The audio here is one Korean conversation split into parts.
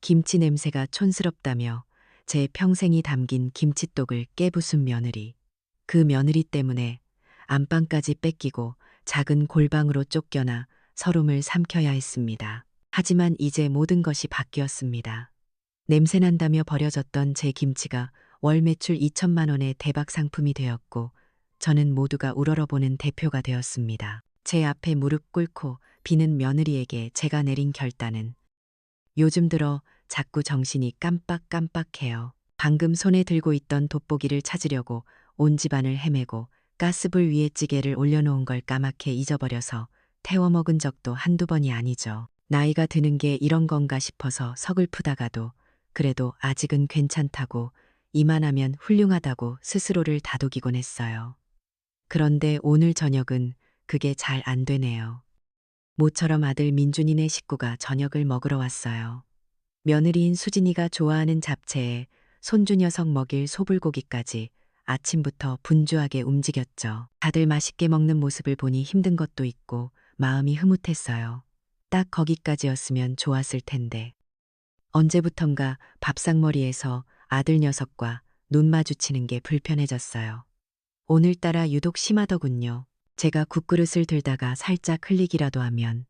김치 냄새가 촌스럽다며 제 평생이 담긴 김치독을 깨부순 며느리. 그 며느리 때문에 안방까지 뺏기고 작은 골방으로 쫓겨나 서름을 삼켜야 했습니다. 하지만 이제 모든 것이 바뀌었습니다. 냄새난다며 버려졌던 제 김치가 월 매출 2천만 원의 대박 상품이 되었고 저는 모두가 우러러보는 대표가 되었습니다. 제 앞에 무릎 꿇고 비는 며느리에게 제가 내린 결단은 요즘 들어 자꾸 정신이 깜빡깜빡해요. 방금 손에 들고 있던 돋보기를 찾으려고 온 집안을 헤매고 가스불 위에 찌개를 올려놓은 걸 까맣게 잊어버려서 태워 먹은 적도 한두 번이 아니죠. 나이가 드는 게 이런 건가 싶어서 서글프다가도 그래도 아직은 괜찮다고 이만하면 훌륭하다고 스스로를 다독이곤 했어요. 그런데 오늘 저녁은 그게 잘 안 되네요. 모처럼 아들 민준이네 식구가 저녁을 먹으러 왔어요. 며느리인 수진이가 좋아하는 잡채에 손주 녀석 먹일 소불고기까지 아침부터 분주하게 움직였죠. 다들 맛있게 먹는 모습을 보니 힘든 것도 있고 마음이 흐뭇했어요. 딱 거기까지였으면 좋았을 텐데. 언제부턴가 밥상머리에서 아들 녀석과 눈 마주치는 게 불편해졌어요. 오늘따라 유독 심하더군요. 제가 국그릇을 들다가 살짝 흘리기라도 하면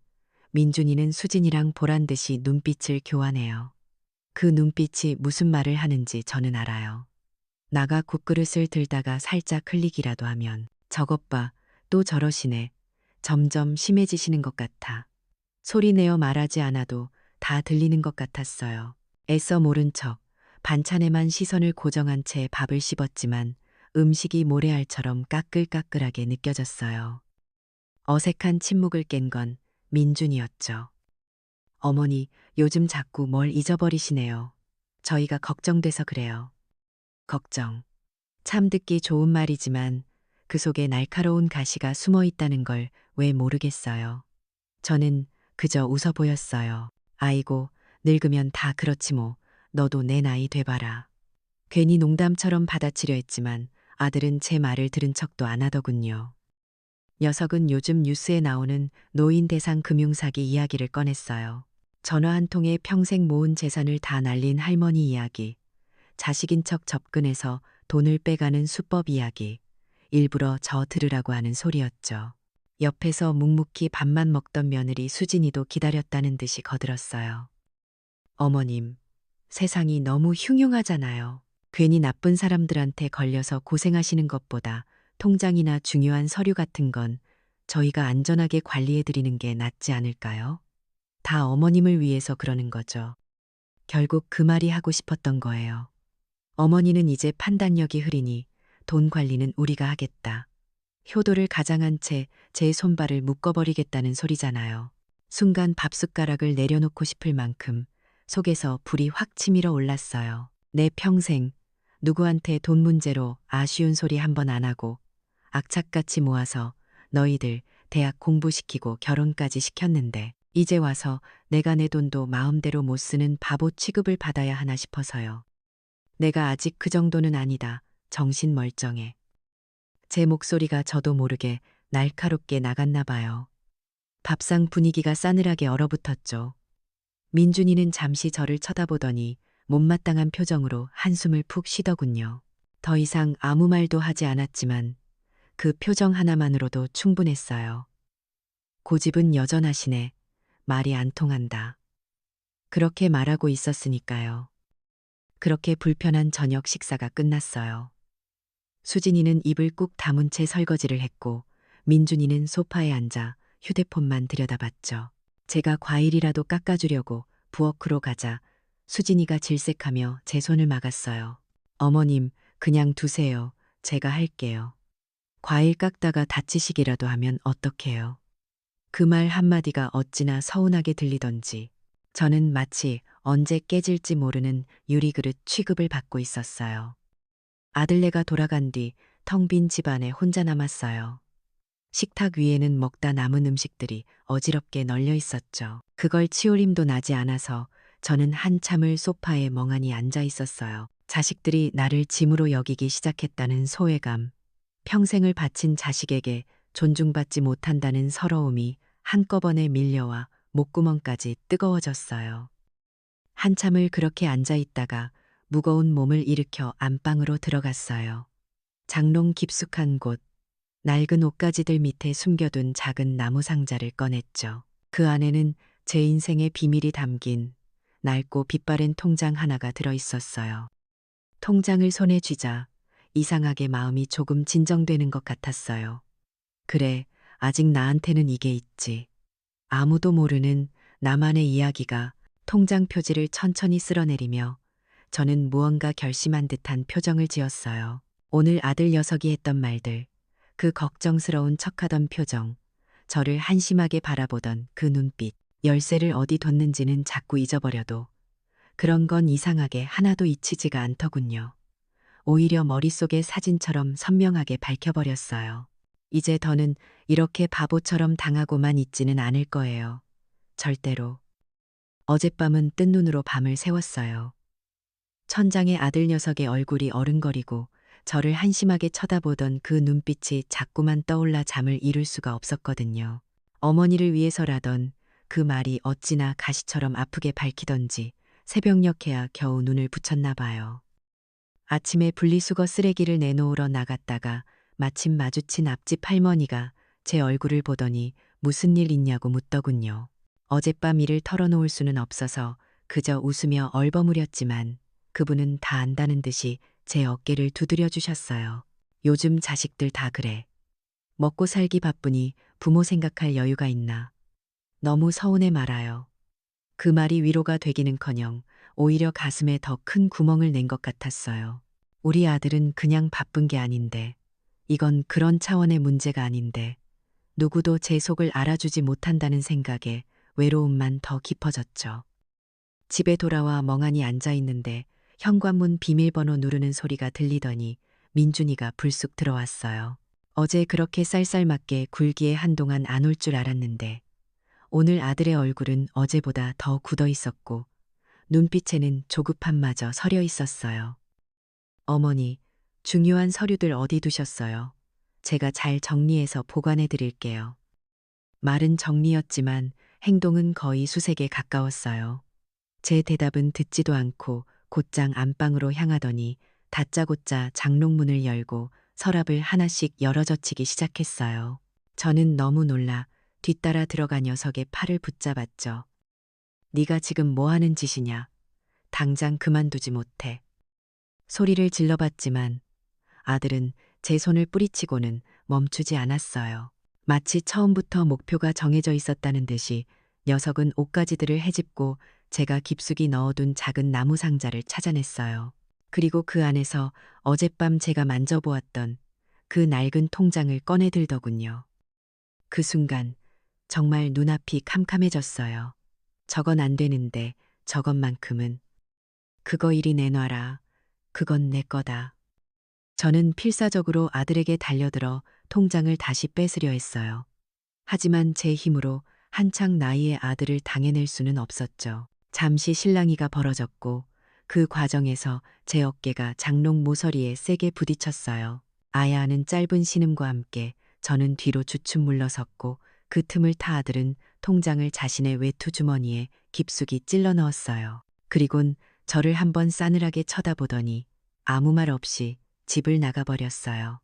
민준이는 수진이랑 보란 듯이 눈빛을 교환해요. 그 눈빛이 무슨 말을 하는지 저는 알아요. 나가 국그릇을 들다가 살짝 흘리기라도 하면 저것 봐, 또 저러시네. 점점 심해지시는 것 같아. 소리 내어 말하지 않아도 다 들리는 것 같았어요. 애써 모른 척 반찬에만 시선을 고정한 채 밥을 씹었지만 음식이 모래알처럼 까끌까끌하게 느껴졌어요. 어색한 침묵을 깬 건 민준이었죠. 어머니, 요즘 자꾸 뭘 잊어버리시네요. 저희가 걱정돼서 그래요. 걱정. 참 듣기 좋은 말이지만 그 속에 날카로운 가시가 숨어 있다는 걸 왜 모르겠어요. 저는 그저 웃어 보였어요. 아이고, 늙으면 다 그렇지 뭐. 너도 내 나이 돼봐라. 괜히 농담처럼 받아치려 했지만 아들은 제 말을 들은 척도 안 하더군요. 녀석은 요즘 뉴스에 나오는 노인 대상 금융사기 이야기를 꺼냈어요. 전화 한 통에 평생 모은 재산을 다 날린 할머니 이야기, 자식인 척 접근해서 돈을 빼가는 수법 이야기, 일부러 저 들으라고 하는 소리였죠. 옆에서 묵묵히 밥만 먹던 며느리 수진이도 기다렸다는 듯이 거들었어요. 어머님, 세상이 너무 흉흉하잖아요. 괜히 나쁜 사람들한테 걸려서 고생하시는 것보다 통장이나 중요한 서류 같은 건 저희가 안전하게 관리해 드리는 게 낫지 않을까요? 다 어머님을 위해서 그러는 거죠. 결국 그 말이 하고 싶었던 거예요. 어머니는 이제 판단력이 흐리니 돈 관리는 우리가 하겠다. 효도를 가장한 채 제 손발을 묶어버리겠다는 소리잖아요. 순간 밥숟가락을 내려놓고 싶을 만큼 속에서 불이 확 치밀어 올랐어요. 내 평생 누구한테 돈 문제로 아쉬운 소리 한 번 안 하고 악착같이 모아서 너희들 대학 공부시키고 결혼까지 시켰는데 이제 와서 내가 내 돈도 마음대로 못 쓰는 바보 취급을 받아야 하나 싶어서요. 내가 아직 그 정도는 아니다. 정신 멀쩡해. 제 목소리가 저도 모르게 날카롭게 나갔나 봐요. 밥상 분위기가 싸늘하게 얼어붙었죠. 민준이는 잠시 저를 쳐다보더니 못마땅한 표정으로 한숨을 푹 쉬더군요. 더 이상 아무 말도 하지 않았지만 그 표정 하나만으로도 충분했어요. 고집은 여전하시네. 말이 안 통한다. 그렇게 말하고 있었으니까요. 그렇게 불편한 저녁 식사가 끝났어요. 수진이는 입을 꾹 다문 채 설거지를 했고 민준이는 소파에 앉아 휴대폰만 들여다봤죠. 제가 과일이라도 깎아주려고 부엌으로 가자 수진이가 질색하며 제 손을 막았어요. 어머님, 그냥 두세요. 제가 할게요. 과일 깎다가 다치시기라도 하면 어떡해요. 그 말 한마디가 어찌나 서운하게 들리던지 저는 마치 언제 깨질지 모르는 유리그릇 취급을 받고 있었어요. 아들네가 돌아간 뒤 텅 빈 집안에 혼자 남았어요. 식탁 위에는 먹다 남은 음식들이 어지럽게 널려 있었죠. 그걸 치울 힘도 나지 않아서 저는 한참을 소파에 멍하니 앉아 있었어요. 자식들이 나를 짐으로 여기기 시작했다는 소외감, 평생을 바친 자식에게 존중받지 못한다는 서러움이 한꺼번에 밀려와 목구멍까지 뜨거워졌어요. 한참을 그렇게 앉아 있다가 무거운 몸을 일으켜 안방으로 들어갔어요. 장롱 깊숙한 곳, 낡은 옷가지들 밑에 숨겨둔 작은 나무 상자를 꺼냈죠. 그 안에는 제 인생의 비밀이 담긴 낡고 빛바랜 통장 하나가 들어 있었어요. 통장을 손에 쥐자 이상하게 마음이 조금 진정되는 것 같았어요. 그래, 아직 나한테는 이게 있지. 아무도 모르는 나만의 이야기가. 통장 표지를 천천히 쓸어내리며 저는 무언가 결심한 듯한 표정을 지었어요. 오늘 아들 녀석이 했던 말들, 그 걱정스러운 척하던 표정, 저를 한심하게 바라보던 그 눈빛, 열쇠를 어디 뒀는지는 자꾸 잊어버려도 그런 건 이상하게 하나도 잊히지가 않더군요. 오히려 머릿속에 사진처럼 선명하게 밝혀버렸어요. 이제 더는 이렇게 바보처럼 당하고만 있지는 않을 거예요. 절대로. 어젯밤은 뜬 눈으로 밤을 새웠어요. 천장에 아들 녀석의 얼굴이 어른거리고 저를 한심하게 쳐다보던 그 눈빛이 자꾸만 떠올라 잠을 이룰 수가 없었거든요. 어머니를 위해서라던 그 말이 어찌나 가시처럼 아프게 밝히던지 새벽녘에야 겨우 눈을 붙였나 봐요. 아침에 분리수거 쓰레기를 내놓으러 나갔다가 마침 마주친 앞집 할머니가 제 얼굴을 보더니 무슨 일 있냐고 묻더군요. 어젯밤 일을 털어놓을 수는 없어서 그저 웃으며 얼버무렸지만 그분은 다 안다는 듯이 제 어깨를 두드려 주셨어요. 요즘 자식들 다 그래. 먹고 살기 바쁘니 부모 생각할 여유가 있나. 너무 서운해 말아요. 그 말이 위로가 되기는커녕 오히려 가슴에 더 큰 구멍을 낸 것 같았어요. 우리 아들은 그냥 바쁜 게 아닌데, 이건 그런 차원의 문제가 아닌데, 누구도 제 속을 알아주지 못한다는 생각에 외로움만 더 깊어졌죠. 집에 돌아와 멍하니 앉아 있는데 현관문 비밀번호 누르는 소리가 들리더니 민준이가 불쑥 들어왔어요. 어제 그렇게 쌀쌀맞게 굴기에 한동안 안 올 줄 알았는데 오늘 아들의 얼굴은 어제보다 더 굳어 있었고 눈빛에는 조급함마저 서려 있었어요. 어머니, 중요한 서류들 어디 두셨어요? 제가 잘 정리해서 보관해 드릴게요. 말은 정리였지만 행동은 거의 수색에 가까웠어요. 제 대답은 듣지도 않고 곧장 안방으로 향하더니 다짜고짜 장롱문을 열고 서랍을 하나씩 열어젖히기 시작했어요. 저는 너무 놀라 뒤따라 들어가 녀석의 팔을 붙잡았죠. 네가 지금 뭐 하는 짓이냐? 당장 그만두지 못해. 소리를 질러봤지만 아들은 제 손을 뿌리치고는 멈추지 않았어요. 마치 처음부터 목표가 정해져 있었다는 듯이 녀석은 옷가지들을 헤집고 제가 깊숙이 넣어둔 작은 나무 상자를 찾아냈어요. 그리고 그 안에서 어젯밤 제가 만져보았던 그 낡은 통장을 꺼내들더군요. 그 순간 정말 눈앞이 캄캄해졌어요. 저건 안 되는데 저것만큼은. 그거 이리 내놔라. 그건 내 거다. 저는 필사적으로 아들에게 달려들어 통장을 다시 뺏으려 했어요. 하지만 제 힘으로 한창 나이의 아들을 당해낼 수는 없었죠. 잠시 실랑이가 벌어졌고 그 과정에서 제 어깨가 장롱 모서리에 세게 부딪혔어요. 아야 하는 짧은 신음과 함께 저는 뒤로 주춤 물러섰고 그 틈을 타 아들은 통장을 자신의 외투 주머니에 깊숙이 찔러 넣었어요. 그리곤 저를 한번 싸늘하게 쳐다보더니 아무 말 없이 집을 나가버렸어요.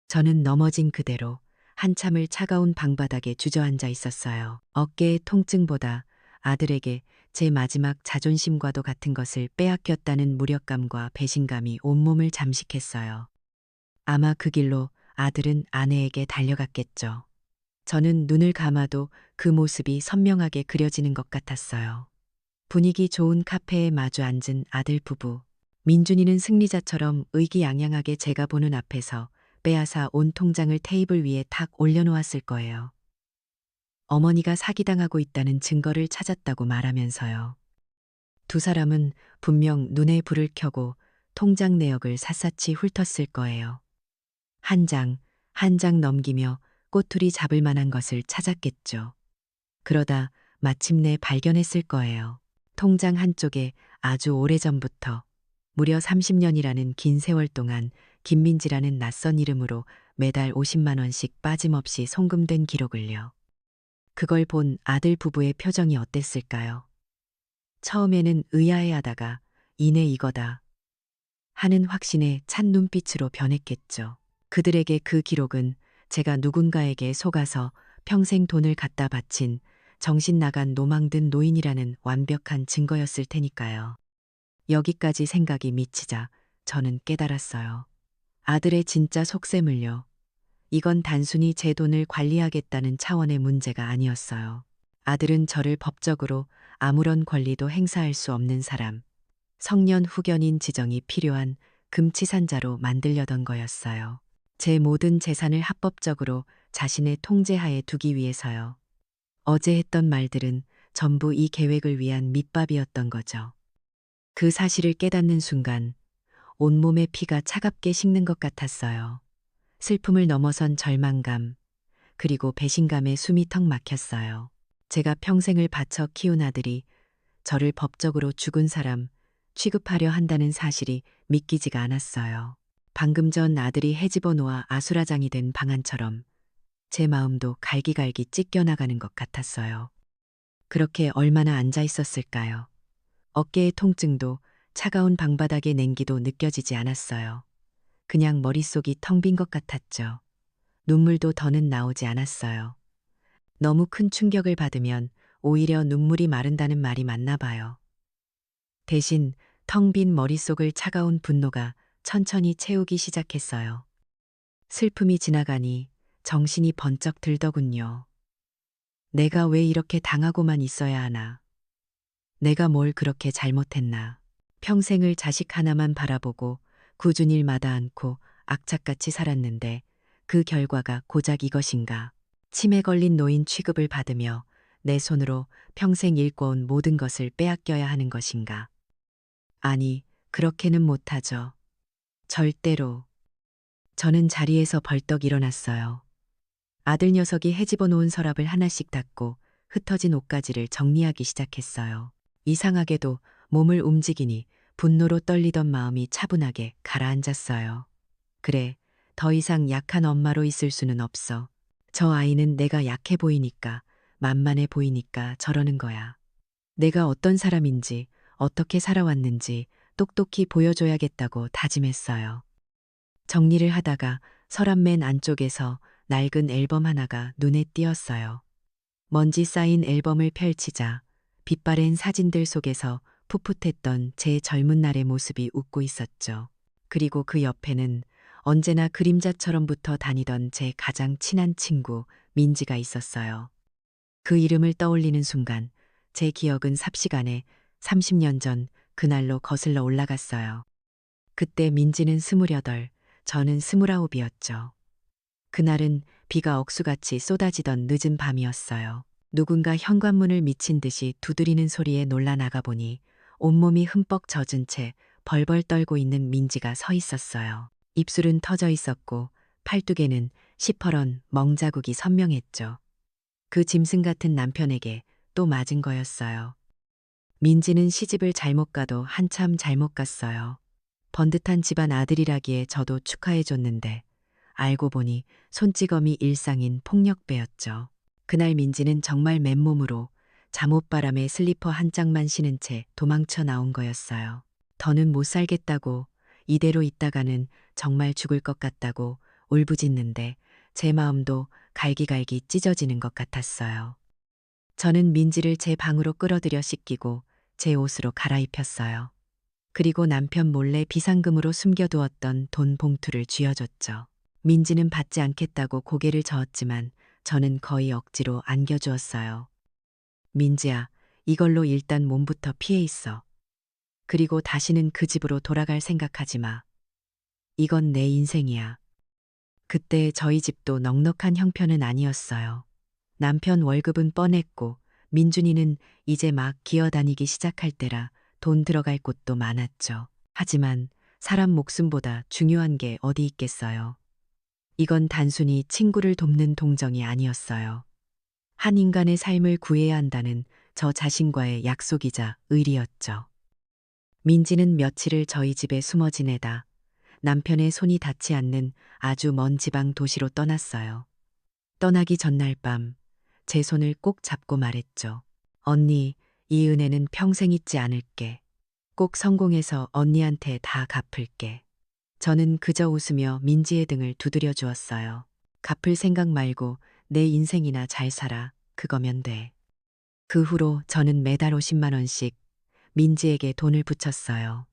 저는 넘어진 그대로 한참을 차가운 방바닥에 주저앉아 있었어요. 어깨의 통증보다 아들에게 제 마지막 자존심과도 같은 것을 빼앗겼다는 무력감과 배신감이 온몸을 잠식했어요. 아마 그 길로 아들은 아내에게 달려갔겠죠. 저는 눈을 감아도 그 모습이 선명하게 그려지는 것 같았어요. 분위기 좋은 카페에 마주 앉은 아들 부부. 민준이는 승리자처럼 의기양양하게 제가 보는 앞에서 빼앗아 온 통장을 테이블 위에 탁 올려놓았을 거예요. 어머니가 사기당하고 있다는 증거를 찾았다고 말하면서요. 두 사람은 분명 눈에 불을 켜고 통장 내역을 샅샅이 훑었을 거예요. 한 장, 한 장 넘기며 꼬투리 잡을 만한 것을 찾았겠죠. 그러다 마침내 발견했을 거예요. 통장 한쪽에 아주 오래전부터 무려 30년이라는 긴 세월 동안 김민지라는 낯선 이름으로 매달 50만 원씩 빠짐없이 송금된 기록을요. 그걸 본 아들 부부의 표정이 어땠을까요? 처음에는 의아해하다가 이내 이거다 하는 확신에 찬 눈빛으로 변했겠죠. 그들에게 그 기록은 제가 누군가에게 속아서 평생 돈을 갖다 바친 정신 나간 노망든 노인이라는 완벽한 증거였을 테니까요. 여기까지 생각이 미치자 저는 깨달았어요. 아들의 진짜 속셈을요. 이건 단순히 제 돈을 관리하겠다는 차원의 문제가 아니었어요. 아들은 저를 법적으로 아무런 권리도 행사할 수 없는 사람, 성년 후견인 지정이 필요한 금치산자로 만들려던 거였어요. 제 모든 재산을 합법적으로 자신의 통제하에 두기 위해서요. 어제 했던 말들은 전부 이 계획을 위한 밑밥이었던 거죠. 그 사실을 깨닫는 순간 온몸의 피가 차갑게 식는 것 같았어요. 슬픔을 넘어선 절망감, 그리고 배신감에 숨이 턱 막혔어요. 제가 평생을 바쳐 키운 아들이 저를 법적으로 죽은 사람 취급하려 한다는 사실이 믿기지가 않았어요. 방금 전 아들이 헤집어 놓아 아수라장이 된 방안처럼 제 마음도 갈기갈기 찢겨나가는 것 같았어요. 그렇게 얼마나 앉아 있었을까요? 어깨의 통증도 차가운 방바닥의 냉기도 느껴지지 않았어요. 그냥 머릿속이 텅 빈 것 같았죠. 눈물도 더는 나오지 않았어요. 너무 큰 충격을 받으면 오히려 눈물이 마른다는 말이 맞나 봐요. 대신 텅 빈 머릿속을 차가운 분노가 천천히 채우기 시작했어요. 슬픔이 지나가니 정신이 번쩍 들더군요. 내가 왜 이렇게 당하고만 있어야 하나? 내가 뭘 그렇게 잘못했나? 평생을 자식 하나만 바라보고 굳은 일마다 않고 악착같이 살았는데 그 결과가 고작 이것인가? 치매 걸린 노인 취급을 받으며 내 손으로 평생 일궈온 모든 것을 빼앗겨야 하는 것인가? 아니, 그렇게는 못하죠. 절대로. 저는 자리에서 벌떡 일어났어요. 아들 녀석이 헤집어 놓은 서랍을 하나씩 닫고 흩어진 옷가지를 정리하기 시작했어요. 이상하게도 몸을 움직이니 분노로 떨리던 마음이 차분하게 가라앉았어요. 그래, 더 이상 약한 엄마로 있을 수는 없어. 저 아이는 내가 약해 보이니까, 만만해 보이니까 저러는 거야. 내가 어떤 사람인지, 어떻게 살아왔는지 똑똑히 보여줘야겠다고 다짐했어요. 정리를 하다가 서랍 맨 안쪽에서 낡은 앨범 하나가 눈에 띄었어요. 먼지 쌓인 앨범을 펼치자 빛바랜 사진들 속에서 풋풋했던 제 젊은 날의 모습이 웃고 있었죠. 그리고 그 옆에는 언제나 그림자처럼 붙어 다니던 제 가장 친한 친구 민지가 있었어요. 그 이름을 떠올리는 순간 제 기억은 삽시간에 30년 전 그날로 거슬러 올라갔어요. 그때 민지는 28, 저는 29이었죠. 그날은 비가 억수같이 쏟아지던 늦은 밤이었어요. 누군가 현관문을 미친 듯이 두드리는 소리에 놀라 나가보니 온몸이 흠뻑 젖은 채 벌벌 떨고 있는 민지가 서 있었어요. 입술은 터져 있었고 팔뚝에는 시퍼런 멍자국이 선명했죠. 그 짐승 같은 남편에게 또 맞은 거였어요. 민지는 시집을 잘못 가도 한참 잘못 갔어요. 번듯한 집안 아들이라기에 저도 축하해줬는데 알고 보니 손찌검이 일상인 폭력배였죠. 그날 민지는 정말 맨몸으로 잠옷바람에 슬리퍼 한 짝만 신은 채 도망쳐 나온 거였어요. 더는 못 살겠다고, 이대로 있다가는 정말 죽을 것 같다고 울부짖는데 제 마음도 갈기갈기 찢어지는 것 같았어요. 저는 민지를 제 방으로 끌어들여 씻기고 제 옷으로 갈아입혔어요. 그리고 남편 몰래 비상금으로 숨겨두었던 돈 봉투를 쥐어줬죠. 민지는 받지 않겠다고 고개를 저었지만 저는 거의 억지로 안겨주었어요. 민지야, 이걸로 일단 몸부터 피해 있어. 그리고 다시는 그 집으로 돌아갈 생각하지 마. 이건 내 인생이야. 그때 저희 집도 넉넉한 형편은 아니었어요. 남편 월급은 뻔했고 민준이는 이제 막 기어다니기 시작할 때라 돈 들어갈 곳도 많았죠. 하지만 사람 목숨보다 중요한 게 어디 있겠어요. 이건 단순히 친구를 돕는 동정이 아니었어요. 한 인간의 삶을 구해야 한다는 저 자신과의 약속이자 의리였죠. 민지는 며칠을 저희 집에 숨어 지내다 남편의 손이 닿지 않는 아주 먼 지방 도시로 떠났어요. 떠나기 전날 밤 제 손을 꼭 잡고 말했죠. 언니, 이 은혜는 평생 잊지 않을게. 꼭 성공해서 언니한테 다 갚을게. 저는 그저 웃으며 민지의 등을 두드려 주었어요. 갚을 생각 말고 내 인생이나 잘 살아. 그거면 돼. 그 후로 저는 매달 50만 원씩 민지에게 돈을 붙였어요.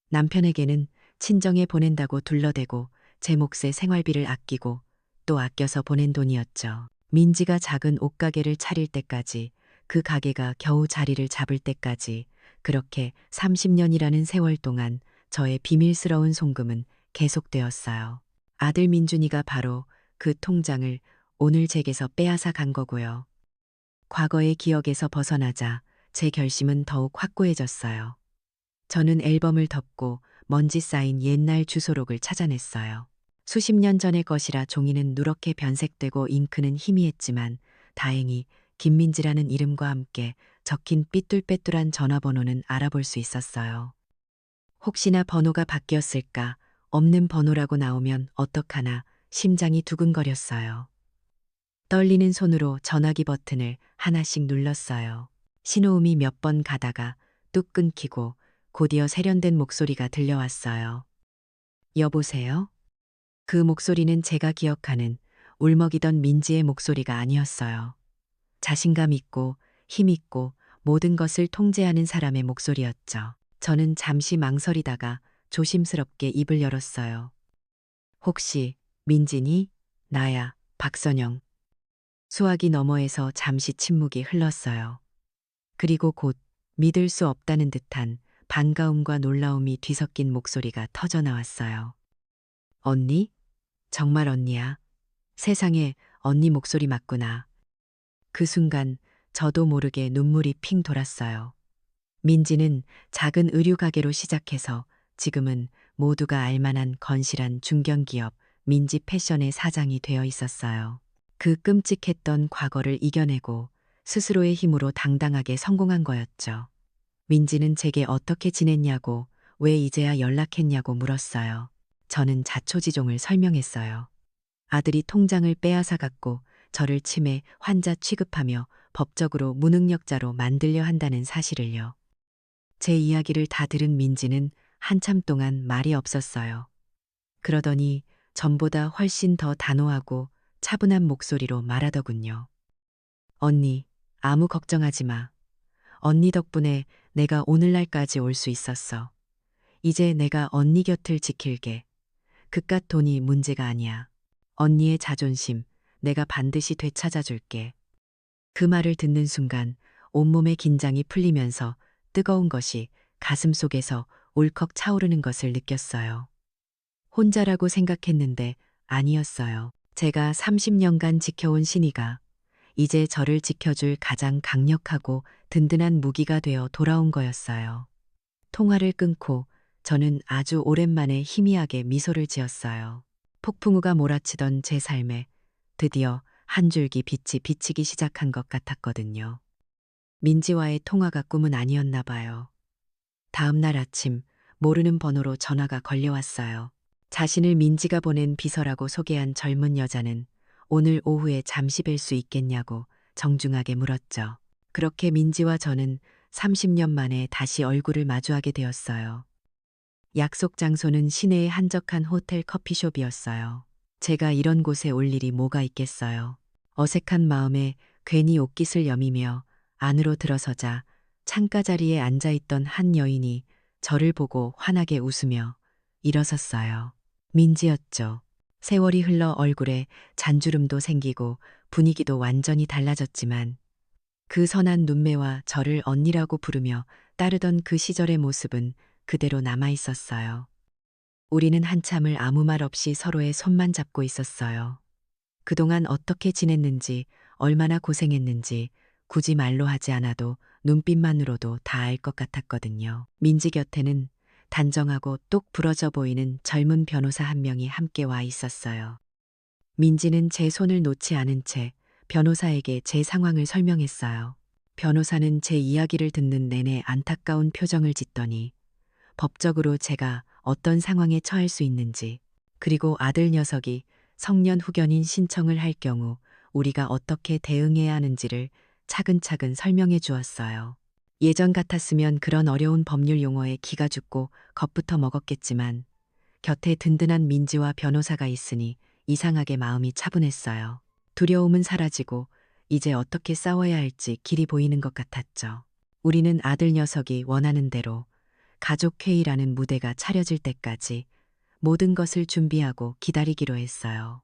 남편에게는 친정에 보낸다고 둘러대고 제 몫의 생활비를 아끼고 또 아껴서 보낸 돈이었죠. 민지가 작은 옷가게를 차릴 때까지, 그 가게가 겨우 자리를 잡을 때까지, 그렇게 30년이라는 세월 동안 저의 비밀스러운 송금은 계속되었어요. 아들 민준이가 바로 그 통장을 오늘 제게서 빼앗아 간 거고요. 과거의 기억에서 벗어나자 제 결심은 더욱 확고해졌어요. 저는 앨범을 덮고 먼지 쌓인 옛날 주소록을 찾아냈어요. 수십 년 전의 것이라 종이는 누렇게 변색되고 잉크는 희미했지만 다행히 김민지라는 이름과 함께 적힌 삐뚤빼뚤한 전화번호는 알아볼 수 있었어요. 혹시나 번호가 바뀌었을까, 없는 번호라고 나오면 어떡하나 심장이 두근거렸어요. 떨리는 손으로 전화기 버튼을 하나씩 눌렀어요. 신호음이 몇 번 가다가 뚝 끊기고 곧이어 세련된 목소리가 들려왔어요. 여보세요? 그 목소리는 제가 기억하는 울먹이던 민지의 목소리가 아니었어요. 자신감 있고 힘 있고 모든 것을 통제하는 사람의 목소리였죠. 저는 잠시 망설이다가 조심스럽게 입을 열었어요. 혹시 민지니? 나야, 박선영. 수화기 너머에서 잠시 침묵이 흘렀어요. 그리고 곧 믿을 수 없다는 듯한 반가움과 놀라움이 뒤섞인 목소리가 터져 나왔어요. 언니? 정말 언니야? 세상에, 언니 목소리 맞구나. 그 순간 저도 모르게 눈물이 핑 돌았어요. 민지는 작은 의류 가게로 시작해서 지금은 모두가 알만한 건실한 중견기업 민지 패션의 사장이 되어 있었어요. 그 끔찍했던 과거를 이겨내고 스스로의 힘으로 당당하게 성공한 거였죠. 민지는 제게 어떻게 지냈냐고, 왜 이제야 연락했냐고 물었어요. 저는 자초지종을 설명했어요. 아들이 통장을 빼앗아 갔고 저를 치매 환자 취급하며 법적으로 무능력자로 만들려 한다는 사실을요. 제 이야기를 다 들은 민지는 한참 동안 말이 없었어요. 그러더니 전보다 훨씬 더 단호하고 차분한 목소리로 말하더군요. 언니, 아무 걱정하지 마. 언니 덕분에 내가 오늘날까지 올 수 있었어. 이제 내가 언니 곁을 지킬게. 그깟 돈이 문제가 아니야. 언니의 자존심, 내가 반드시 되찾아줄게. 그 말을 듣는 순간 온몸의 긴장이 풀리면서 뜨거운 것이 가슴 속에서 울컥 차오르는 것을 느꼈어요. 혼자라고 생각했는데 아니었어요. 제가 30년간 지켜온 신이가 이제 저를 지켜줄 가장 강력하고 든든한 무기가 되어 돌아온 거였어요. 통화를 끊고 저는 아주 오랜만에 희미하게 미소를 지었어요. 폭풍우가 몰아치던 제 삶에 드디어 한 줄기 빛이 비치기 시작한 것 같았거든요. 민지와의 통화가 꿈은 아니었나 봐요. 다음 날 아침 모르는 번호로 전화가 걸려왔어요. 자신을 민지가 보낸 비서라고 소개한 젊은 여자는 오늘 오후에 잠시 뵐 수 있겠냐고 정중하게 물었죠. 그렇게 민지와 저는 30년 만에 다시 얼굴을 마주하게 되었어요. 약속 장소는 시내의 한적한 호텔 커피숍이었어요. 제가 이런 곳에 올 일이 뭐가 있겠어요. 어색한 마음에 괜히 옷깃을 여미며 안으로 들어서자 창가 자리에 앉아있던 한 여인이 저를 보고 환하게 웃으며 일어섰어요. 민지였죠. 세월이 흘러 얼굴에 잔주름도 생기고 분위기도 완전히 달라졌지만 그 선한 눈매와 저를 언니라고 부르며 따르던 그 시절의 모습은 그대로 남아 있었어요. 우리는 한참을 아무 말 없이 서로의 손만 잡고 있었어요. 그동안 어떻게 지냈는지, 얼마나 고생했는지 굳이 말로 하지 않아도 눈빛만으로도 다 알 것 같았거든요. 민지 곁에는 단정하고 똑 부러져 보이는 젊은 변호사 한 명이 함께 와 있었어요. 민지는 제 손을 놓지 않은 채 변호사에게 제 상황을 설명했어요. 변호사는 제 이야기를 듣는 내내 안타까운 표정을 짓더니 법적으로 제가 어떤 상황에 처할 수 있는지, 그리고 아들 녀석이 성년 후견인 신청을 할 경우 우리가 어떻게 대응해야 하는지를 차근차근 설명해 주었어요. 예전 같았으면 그런 어려운 법률 용어에 기가 죽고 겁부터 먹었겠지만 곁에 든든한 민지와 변호사가 있으니 이상하게 마음이 차분했어요. 두려움은 사라지고 이제 어떻게 싸워야 할지 길이 보이는 것 같았죠. 우리는 아들 녀석이 원하는 대로 가족회의라는 무대가 차려질 때까지 모든 것을 준비하고 기다리기로 했어요.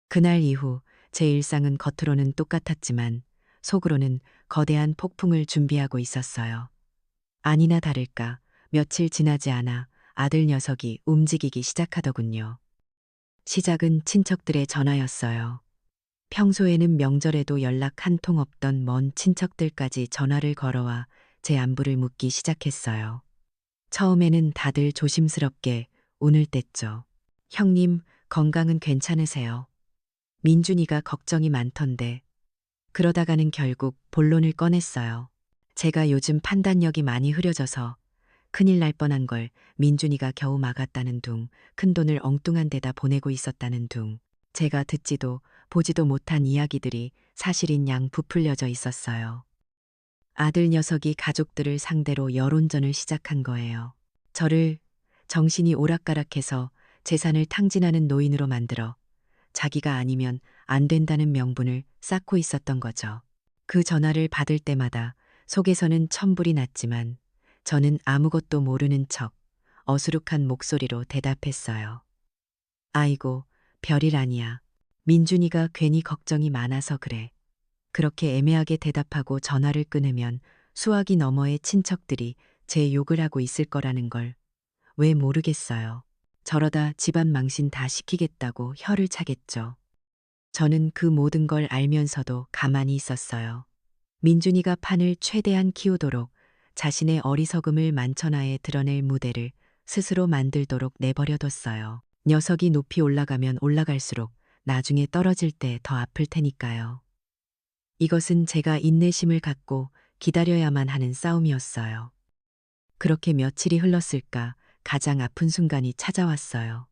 그날 이후 제 일상은 겉으로는 똑같았지만 속으로는 거대한 폭풍을 준비하고 있었어요. 아니나 다를까 며칠 지나지 않아 아들 녀석이 움직이기 시작하더군요. 시작은 친척들의 전화였어요. 평소에는 명절에도 연락 한 통 없던 먼 친척들까지 전화를 걸어와 제 안부를 묻기 시작했어요. 처음에는 다들 조심스럽게 운을 뗐죠. 형님, 건강은 괜찮으세요? 민준이가 걱정이 많던데. 그러다가는 결국 본론을 꺼냈어요. 제가 요즘 판단력이 많이 흐려져서 큰일 날 뻔한 걸 민준이가 겨우 막았다는 둥, 큰돈을 엉뚱한 데다 보내고 있었다는 둥, 제가 듣지도 보지도 못한 이야기들이 사실인 양 부풀려져 있었어요. 아들 녀석이 가족들을 상대로 여론전을 시작한 거예요. 저를 정신이 오락가락해서 재산을 탕진하는 노인으로 만들어 자기가 아니면 안 된다는 명분을 쌓고 있었던 거죠. 그 전화를 받을 때마다 속에서는 천불이 났지만 저는 아무것도 모르는 척 어수룩한 목소리로 대답했어요. 아이고, 별일 아니야. 민준이가 괜히 걱정이 많아서 그래. 그렇게 애매하게 대답하고 전화를 끊으면 수화기 너머의 친척들이 제 욕을 하고 있을 거라는 걸 왜 모르겠어요. 저러다 집안 망신 다 시키겠다고 혀를 차겠죠. 저는 그 모든 걸 알면서도 가만히 있었어요. 민준이가 판을 최대한 키우도록 자신의 어리석음을 만천하에 드러낼 무대를 스스로 만들도록 내버려뒀어요. 녀석이 높이 올라가면 올라갈수록 나중에 떨어질 때 더 아플 테니까요. 이것은 제가 인내심을 갖고 기다려야만 하는 싸움이었어요. 그렇게 며칠이 흘렀을까 가장 아픈 순간이 찾아왔어요.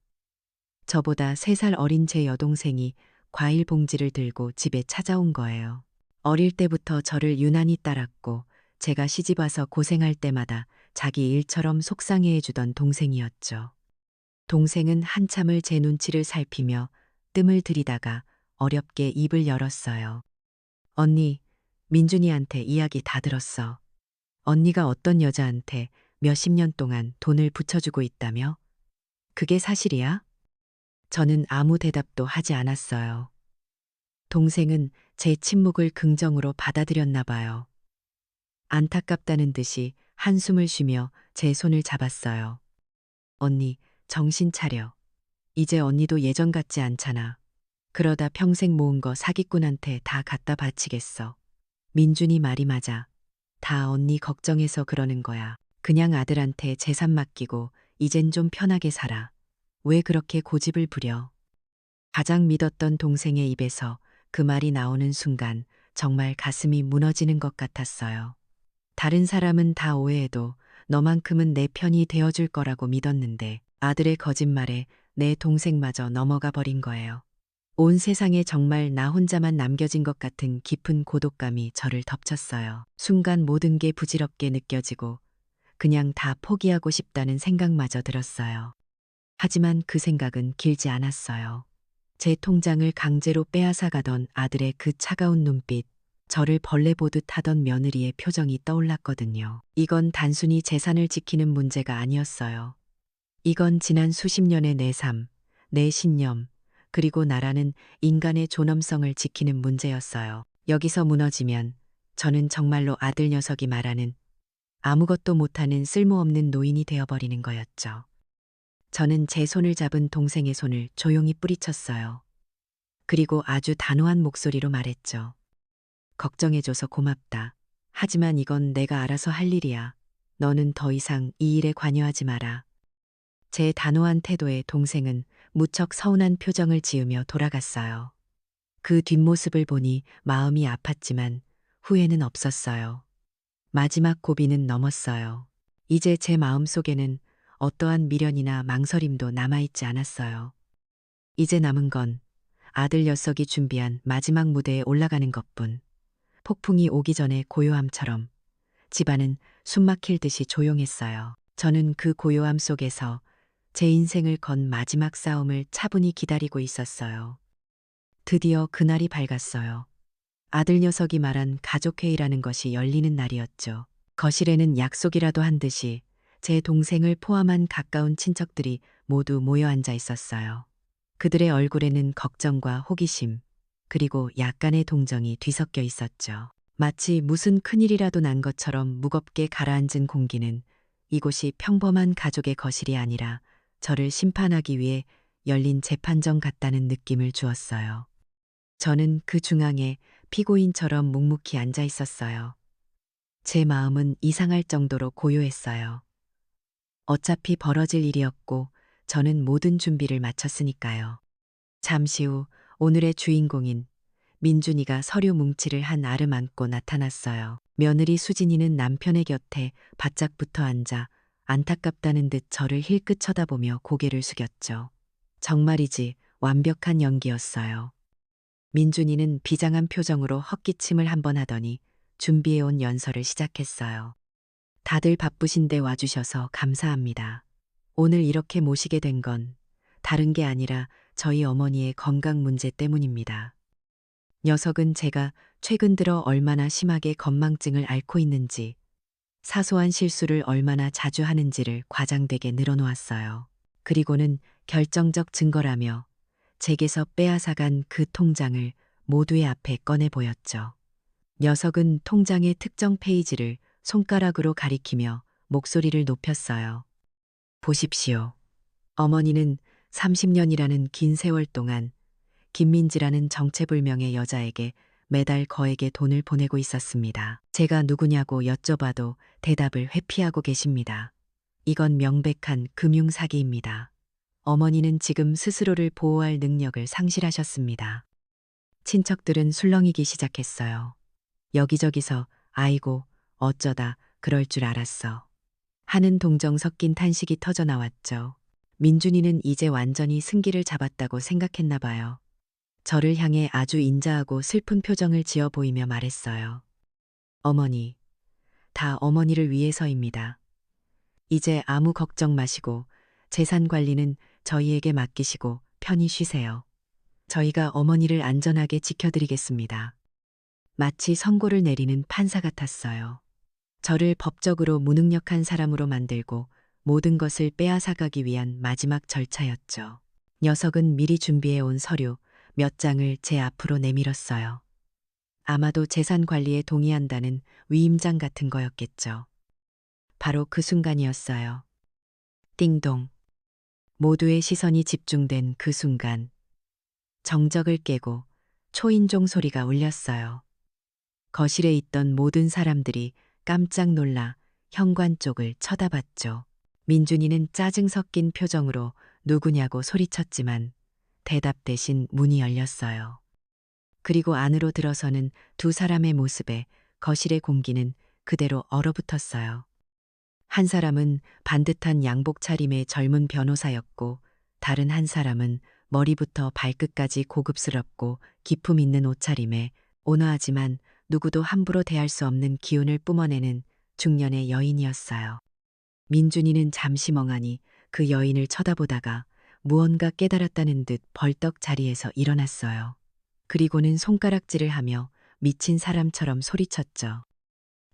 저보다 3살 어린 제 여동생이 과일 봉지를 들고 집에 찾아온 거예요. 어릴 때부터 저를 유난히 따랐고 제가 시집와서 고생할 때마다 자기 일처럼 속상해해 주던 동생이었죠. 동생은 한참을 제 눈치를 살피며 뜸을 들이다가 어렵게 입을 열었어요. 언니, 민준이한테 이야기 다 들었어. 언니가 어떤 여자한테 몇십 년 동안 돈을 붙여주고 있다며? 그게 사실이야? 저는 아무 대답도 하지 않았어요. 동생은 제 침묵을 긍정으로 받아들였나 봐요. 안타깝다는 듯이 한숨을 쉬며 제 손을 잡았어요. 언니, 정신 차려. 이제 언니도 예전 같지 않잖아. 그러다 평생 모은 거 사기꾼한테 다 갖다 바치겠어. 민준이 말이 맞아. 다 언니 걱정해서 그러는 거야. 그냥 아들한테 재산 맡기고 이젠 좀 편하게 살아. 왜 그렇게 고집을 부려? 가장 믿었던 동생의 입에서 그 말이 나오는 순간 정말 가슴이 무너지는 것 같았어요. 다른 사람은 다 오해해도 너만큼은 내 편이 되어줄 거라고 믿었는데 아들의 거짓말에 내 동생마저 넘어가 버린 거예요. 온 세상에 정말 나 혼자만 남겨진 것 같은 깊은 고독감이 저를 덮쳤어요. 순간 모든 게 부질없게 느껴지고 그냥 다 포기하고 싶다는 생각마저 들었어요. 하지만 그 생각은 길지 않았어요. 제 통장을 강제로 빼앗아 가던 아들의 그 차가운 눈빛, 저를 벌레 보듯 하던 며느리의 표정이 떠올랐거든요. 이건 단순히 재산을 지키는 문제가 아니었어요. 이건 지난 수십 년의 내 삶, 내 신념, 그리고 나라는 인간의 존엄성을 지키는 문제였어요. 여기서 무너지면 저는 정말로 아들 녀석이 말하는 아무것도 못하는 쓸모없는 노인이 되어버리는 거였죠. 저는 제 손을 잡은 동생의 손을 조용히 뿌리쳤어요. 그리고 아주 단호한 목소리로 말했죠. 걱정해줘서 고맙다. 하지만 이건 내가 알아서 할 일이야. 너는 더 이상 이 일에 관여하지 마라. 제 단호한 태도에 동생은 무척 서운한 표정을 지으며 돌아갔어요. 그 뒷모습을 보니 마음이 아팠지만 후회는 없었어요. 마지막 고비는 넘었어요. 이제 제 마음속에는 어떠한 미련이나 망설임도 남아있지 않았어요. 이제 남은 건 아들 녀석이 준비한 마지막 무대에 올라가는 것뿐. 폭풍이 오기 전에 고요함처럼 집안은 숨막힐 듯이 조용했어요. 저는 그 고요함 속에서 제 인생을 건 마지막 싸움을 차분히 기다리고 있었어요. 드디어 그날이 밝았어요. 아들 녀석이 말한 가족회의라는 것이 열리는 날이었죠. 거실에는 약속이라도 한 듯이 제 동생을 포함한 가까운 친척들이 모두 모여 앉아 있었어요. 그들의 얼굴에는 걱정과 호기심, 그리고 약간의 동정이 뒤섞여 있었죠. 마치 무슨 큰일이라도 난 것처럼 무겁게 가라앉은 공기는 이곳이 평범한 가족의 거실이 아니라 저를 심판하기 위해 열린 재판정 같다는 느낌을 주었어요. 저는 그 중앙에 피고인처럼 묵묵히 앉아 있었어요. 제 마음은 이상할 정도로 고요했어요. 어차피 벌어질 일이었고 저는 모든 준비를 마쳤으니까요. 잠시 후 오늘의 주인공인 민준이가 서류 뭉치를 한 아름안고 나타났어요. 며느리 수진이는 남편의 곁에 바짝 붙어 앉아 안타깝다는 듯 저를 힐끗 쳐다보며 고개를 숙였죠. 정말이지 완벽한 연기였어요. 민준이는 비장한 표정으로 헛기침을 한번 하더니 준비해온 연설을 시작했어요. 다들 바쁘신데 와주셔서 감사합니다. 오늘 이렇게 모시게 된 건 다른 게 아니라 저희 어머니의 건강 문제 때문입니다. 녀석은 제가 최근 들어 얼마나 심하게 건망증을 앓고 있는지, 사소한 실수를 얼마나 자주 하는지를 과장되게 늘어놓았어요. 그리고는 결정적 증거라며 제게서 빼앗아간 그 통장을 모두의 앞에 꺼내 보였죠. 녀석은 통장의 특정 페이지를 손가락으로 가리키며 목소리를 높였어요. 보십시오. 어머니는 30년이라는 긴 세월 동안 김민지라는 정체불명의 여자에게 매달 거액의 돈을 보내고 있었습니다. 제가 누구냐고 여쭤봐도 대답을 회피하고 계십니다. 이건 명백한 금융사기입니다. 어머니는 지금 스스로를 보호할 능력을 상실하셨습니다. 친척들은 술렁이기 시작했어요. 여기저기서 아이고 어쩌다 그럴 줄 알았어 하는 동정 섞인 탄식이 터져 나왔죠. 민준이는 이제 완전히 승기를 잡았다고 생각했나 봐요. 저를 향해 아주 인자하고 슬픈 표정을 지어 보이며 말했어요. 어머니, 다 어머니를 위해서입니다. 이제 아무 걱정 마시고 재산 관리는 저희에게 맡기시고 편히 쉬세요. 저희가 어머니를 안전하게 지켜드리겠습니다. 마치 선고를 내리는 판사 같았어요. 저를 법적으로 무능력한 사람으로 만들고 모든 것을 빼앗아가기 위한 마지막 절차였죠. 녀석은 미리 준비해온 서류 몇 장을 제 앞으로 내밀었어요. 아마도 재산 관리에 동의한다는 위임장 같은 거였겠죠. 바로 그 순간이었어요. 띵동. 모두의 시선이 집중된 그 순간, 정적을 깨고 초인종 소리가 울렸어요. 거실에 있던 모든 사람들이 깜짝 놀라 현관 쪽을 쳐다봤죠. 민준이는 짜증 섞인 표정으로 누구냐고 소리쳤지만 대답 대신 문이 열렸어요. 그리고 안으로 들어서는 두 사람의 모습에 거실의 공기는 그대로 얼어붙었어요. 한 사람은 반듯한 양복 차림의 젊은 변호사였고 다른 한 사람은 머리부터 발끝까지 고급스럽고 기품 있는 옷차림에 온화하지만 누구도 함부로 대할 수 없는 기운을 뿜어내는 중년의 여인이었어요. 민준이는 잠시 멍하니 그 여인을 쳐다보다가 무언가 깨달았다는 듯 벌떡 자리에서 일어났어요. 그리고는 손가락질을 하며 미친 사람처럼 소리쳤죠.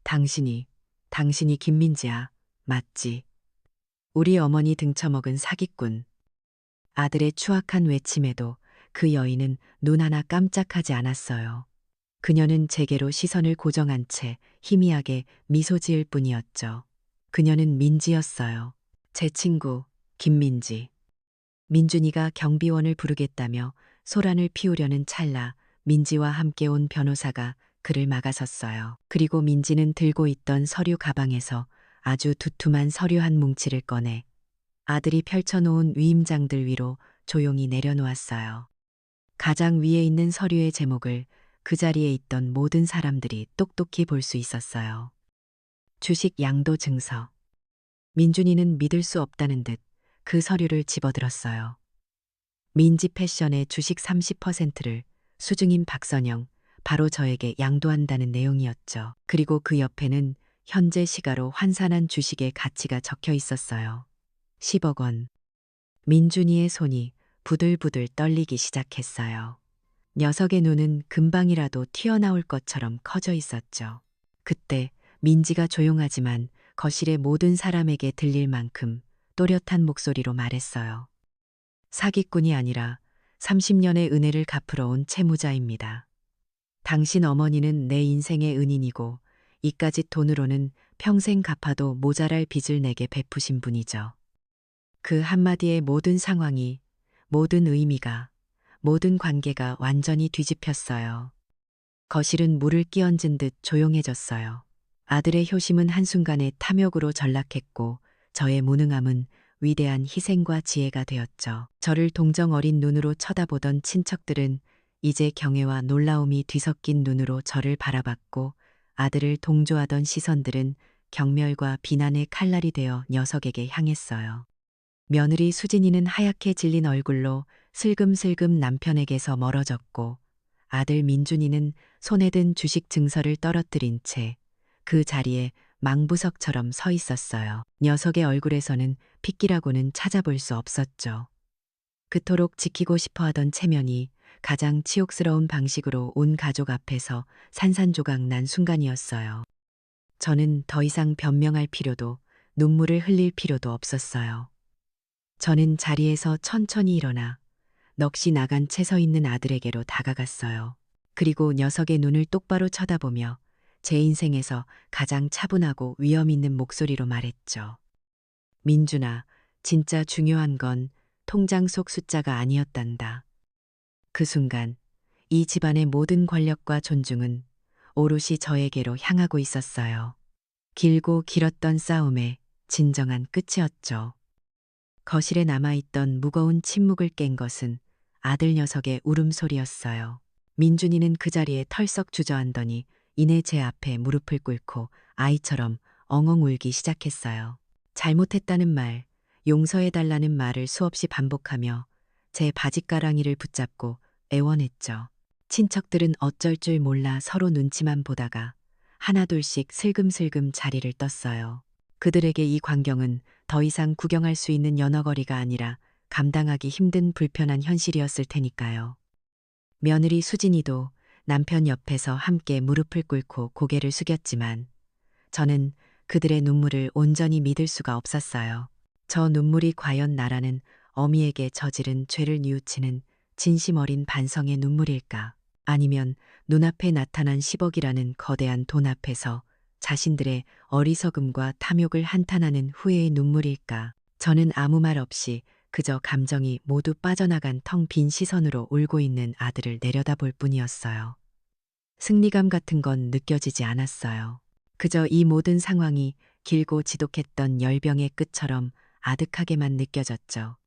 당신이 김민지야, 맞지? 우리 어머니 등쳐먹은 사기꾼. 아들의 추악한 외침에도 그 여인은 눈 하나 깜짝하지 않았어요. 그녀는 제게로 시선을 고정한 채 희미하게 미소 지을 뿐이었죠. 그녀는 민지였어요. 제 친구, 김민지. 민준이가 경비원을 부르겠다며 소란을 피우려는 찰나 민지와 함께 온 변호사가 그를 막아섰어요. 그리고 민지는 들고 있던 서류 가방에서 아주 두툼한 서류 한 뭉치를 꺼내 아들이 펼쳐놓은 위임장들 위로 조용히 내려놓았어요. 가장 위에 있는 서류의 제목을 그 자리에 있던 모든 사람들이 똑똑히 볼 수 있었어요. 주식 양도 증서. 민준이는 믿을 수 없다는 듯 그 서류를 집어들었어요. 민지 패션의 주식 30%를 수중인 박선영, 바로 저에게 양도한다는 내용이었죠. 그리고 그 옆에는 현재 시가로 환산한 주식의 가치가 적혀 있었어요. 10억 원. 민준이의 손이 부들부들 떨리기 시작했어요. 녀석의 눈은 금방이라도 튀어나올 것처럼 커져 있었죠. 그때 민지가 조용하지만 거실의 모든 사람에게 들릴 만큼 또렷한 목소리로 말했어요. 사기꾼이 아니라 30년의 은혜를 갚으러 온 채무자입니다. 당신 어머니는 내 인생의 은인이고 이까짓 돈으로는 평생 갚아도 모자랄 빚을 내게 베푸신 분이죠. 그 한마디의 모든 상황이, 모든 의미가, 모든 관계가 완전히 뒤집혔어요. 거실은 물을 끼얹은 듯 조용해졌어요. 아들의 효심은 한순간에 탐욕으로 전락했고 저의 무능함은 위대한 희생과 지혜가 되었죠. 저를 동정 어린 눈으로 쳐다보던 친척들은 이제 경애와 놀라움이 뒤섞인 눈으로 저를 바라봤고 아들을 동조하던 시선들은 경멸과 비난의 칼날이 되어 녀석에게 향했어요. 며느리 수진이는 하얗게 질린 얼굴로 슬금슬금 남편에게서 멀어졌고 아들 민준이는 손에 든 주식 증서를 떨어뜨린 채 그 자리에 망부석처럼 서 있었어요. 녀석의 얼굴에서는 핏기라고는 찾아볼 수 없었죠. 그토록 지키고 싶어 하던 체면이 가장 치욕스러운 방식으로 온 가족 앞에서 산산조각 난 순간이었어요. 저는 더 이상 변명할 필요도 눈물을 흘릴 필요도 없었어요. 저는 자리에서 천천히 일어나 넋이 나간 채 서 있는 아들에게로 다가갔어요. 그리고 녀석의 눈을 똑바로 쳐다보며 제 인생에서 가장 차분하고 위험 있는 목소리로 말했죠. 민준아, 진짜 중요한 건 통장 속 숫자가 아니었단다. 그 순간 이 집안의 모든 권력과 존중은 오롯이 저에게로 향하고 있었어요. 길고 길었던 싸움의 진정한 끝이었죠. 거실에 남아있던 무거운 침묵을 깬 것은 아들 녀석의 울음소리였어요. 민준이는 그 자리에 털썩 주저앉더니 이내 제 앞에 무릎을 꿇고 아이처럼 엉엉 울기 시작했어요. 잘못했다는 말, 용서해달라는 말을 수없이 반복하며 제 바짓가랑이를 붙잡고 애원했죠. 친척들은 어쩔 줄 몰라 서로 눈치만 보다가 하나둘씩 슬금슬금 자리를 떴어요. 그들에게 이 광경은 더 이상 구경할 수 있는 연어거리가 아니라 감당하기 힘든 불편한 현실이었을 테니까요. 며느리 수진이도 남편 옆에서 함께 무릎을 꿇고 고개를 숙였지만 저는 그들의 눈물을 온전히 믿을 수가 없었어요. 저 눈물이 과연 나라는 어미에게 저지른 죄를 뉘우치는 진심 어린 반성의 눈물일까? 아니면 눈앞에 나타난 10억이라는 거대한 돈 앞에서 자신들의 어리석음과 탐욕을 한탄하는 후회의 눈물일까? 저는 아무 말 없이 그저 감정이 모두 빠져나간 텅 빈 시선으로 울고 있는 아들을 내려다볼 뿐이었어요. 승리감 같은 건 느껴지지 않았어요. 그저 이 모든 상황이 길고 지독했던 열병의 끝처럼 아득하게만 느껴졌죠.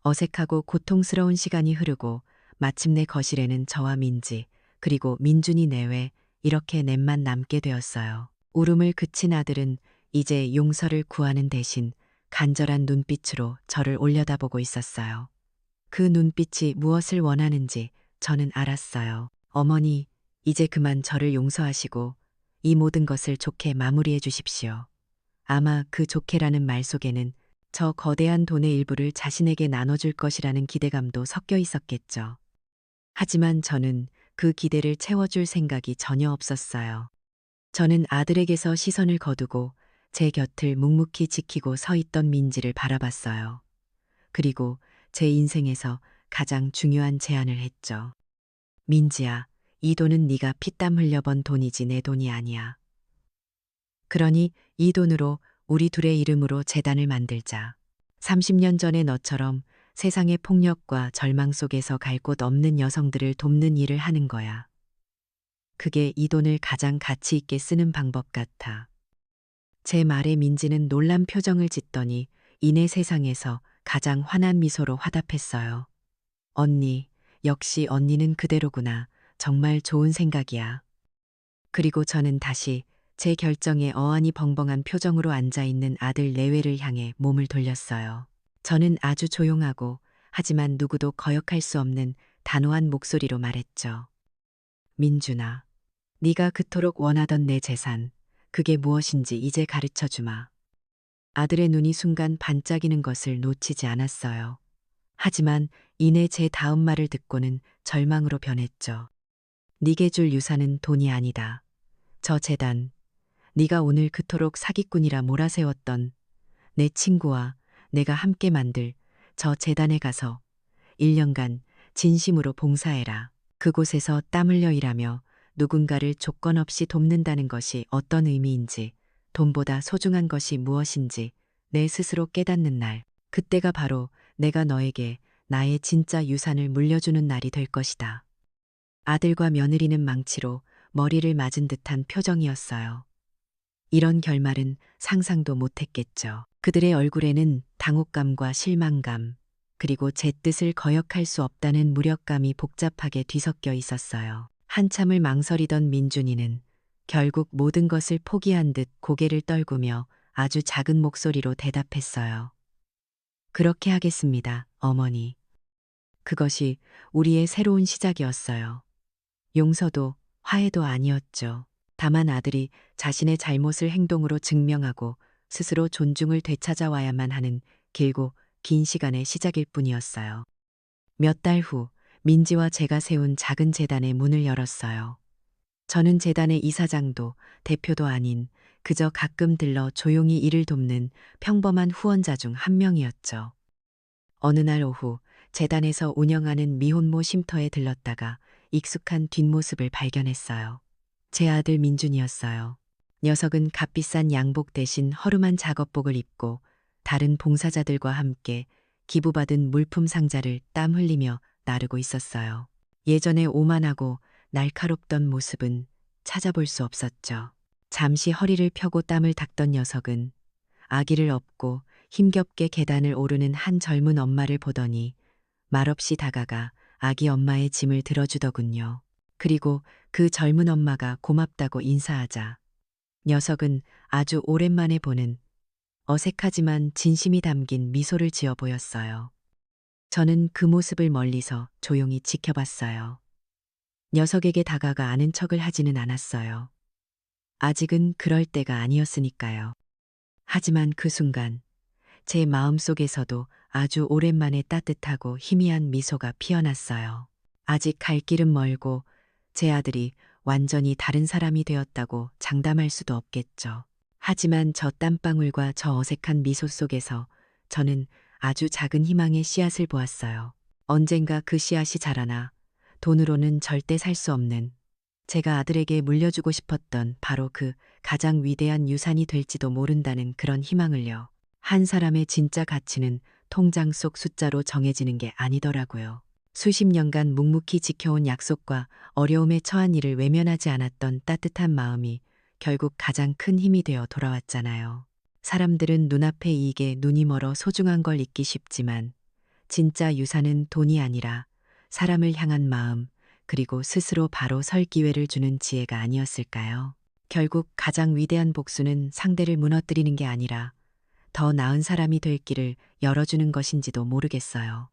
어색하고 고통스러운 시간이 흐르고 마침내 거실에는 저와 민지, 그리고 민준이 내외 이렇게 넷만 남게 되었어요. 울음을 그친 아들은 이제 용서를 구하는 대신 간절한 눈빛으로 저를 올려다보고 있었어요. 그 눈빛이 무엇을 원하는지 저는 알았어요. 어머니, 이제 그만 저를 용서하시고 이 모든 것을 좋게 마무리해 주십시오. 아마 그 좋게라는 말 속에는 저 거대한 돈의 일부를 자신에게 나눠줄 것이라는 기대감도 섞여 있었겠죠. 하지만 저는 그 기대를 채워줄 생각이 전혀 없었어요. 저는 아들에게서 시선을 거두고 제 곁을 묵묵히 지키고 서 있던 민지를 바라봤어요. 그리고 제 인생에서 가장 중요한 제안을 했죠. 민지야, 이 돈은 네가 피땀 흘려 번 돈이지 내 돈이 아니야. 그러니 이 돈으로 우리 둘의 이름으로 재단을 만들자. 30년 전의 너처럼 세상의 폭력과 절망 속에서 갈 곳 없는 여성들을 돕는 일을 하는 거야. 그게 이 돈을 가장 가치 있게 쓰는 방법 같아. 제 말에 민지는 놀란 표정을 짓더니 이내 세상에서 가장 환한 미소로 화답했어요. 언니, 역시 언니는 그대로구나. 정말 좋은 생각이야. 그리고 저는 다시 제 결정에 어안이 벙벙한 표정으로 앉아있는 아들 내외를 향해 몸을 돌렸어요. 저는 아주 조용하고 하지만 누구도 거역할 수 없는 단호한 목소리로 말했죠. 민준아, 네가 그토록 원하던 내 재산, 그게 무엇인지 이제 가르쳐 주마. 아들의 눈이 순간 반짝이는 것을 놓치지 않았어요. 하지만 이내 제 다음 말을 듣고는 절망으로 변했죠. 네게 줄 유산은 돈이 아니다. 저 재단, 네가 오늘 그토록 사기꾼이라 몰아세웠던 내 친구와 내가 함께 만들 저 재단에 가서 1년간 진심으로 봉사해라. 그곳에서 땀 흘려 일하며 누군가를 조건 없이 돕는다는 것이 어떤 의미인지, 돈보다 소중한 것이 무엇인지 내 스스로 깨닫는 날, 그때가 바로 내가 너에게 나의 진짜 유산을 물려주는 날이 될 것이다. 아들과 며느리는 망치로 머리를 맞은 듯한 표정이었어요. 이런 결말은 상상도 못했겠죠. 그들의 얼굴에는 당혹감과 실망감, 그리고 제 뜻을 거역할 수 없다는 무력감이 복잡하게 뒤섞여 있었어요. 한참을 망설이던 민준이는 결국 모든 것을 포기한 듯 고개를 떨구며 아주 작은 목소리로 대답했어요. 그렇게 하겠습니다, 어머니. 그것이 우리의 새로운 시작이었어요. 용서도 화해도 아니었죠. 다만 아들이 자신의 잘못을 행동으로 증명하고 스스로 존중을 되찾아와야만 하는 길고 긴 시간의 시작일 뿐이었어요. 몇 달 후 민지와 제가 세운 작은 재단의 문을 열었어요. 저는 재단의 이사장도 대표도 아닌 그저 가끔 들러 조용히 일을 돕는 평범한 후원자 중 한 명이었죠. 어느 날 오후 재단에서 운영하는 미혼모 쉼터에 들렀다가 익숙한 뒷모습을 발견했어요. 제 아들 민준이었어요. 녀석은 값비싼 양복 대신 허름한 작업복을 입고 다른 봉사자들과 함께 기부받은 물품 상자를 땀 흘리며 나르고 있었어요. 예전에 오만하고 날카롭던 모습은 찾아볼 수 없었죠. 잠시 허리를 펴고 땀을 닦던 녀석은 아기를 업고 힘겹게 계단을 오르는 한 젊은 엄마를 보더니 말없이 다가가 아기 엄마의 짐을 들어주더군요. 그리고 그 젊은 엄마가 고맙다고 인사하자 녀석은 아주 오랜만에 보는 어색하지만 진심이 담긴 미소를 지어 보였어요. 저는 그 모습을 멀리서 조용히 지켜봤어요. 녀석에게 다가가 아는 척을 하지는 않았어요. 아직은 그럴 때가 아니었으니까요. 하지만 그 순간 제 마음속에서도 아주 오랜만에 따뜻하고 희미한 미소가 피어났어요. 아직 갈 길은 멀고 제 아들이 완전히 다른 사람이 되었다고 장담할 수도 없겠죠. 하지만 저 땀방울과 저 어색한 미소 속에서 저는 아주 작은 희망의 씨앗을 보았어요. 언젠가 그 씨앗이 자라나 돈으로는 절대 살 수 없는 제가 아들에게 물려주고 싶었던 바로 그 가장 위대한 유산이 될지도 모른다는 그런 희망을요. 한 사람의 진짜 가치는 통장 속 숫자로 정해지는 게 아니더라고요. 수십 년간 묵묵히 지켜온 약속과 어려움에 처한 이를 외면하지 않았던 따뜻한 마음이 결국 가장 큰 힘이 되어 돌아왔잖아요. 사람들은 눈앞의 이익에 눈이 멀어 소중한 걸 잊기 쉽지만 진짜 유산은 돈이 아니라 사람을 향한 마음, 그리고 스스로 바로 설 기회를 주는 지혜가 아니었을까요? 결국 가장 위대한 복수는 상대를 무너뜨리는 게 아니라 더 나은 사람이 될 길을 열어주는 것인지도 모르겠어요.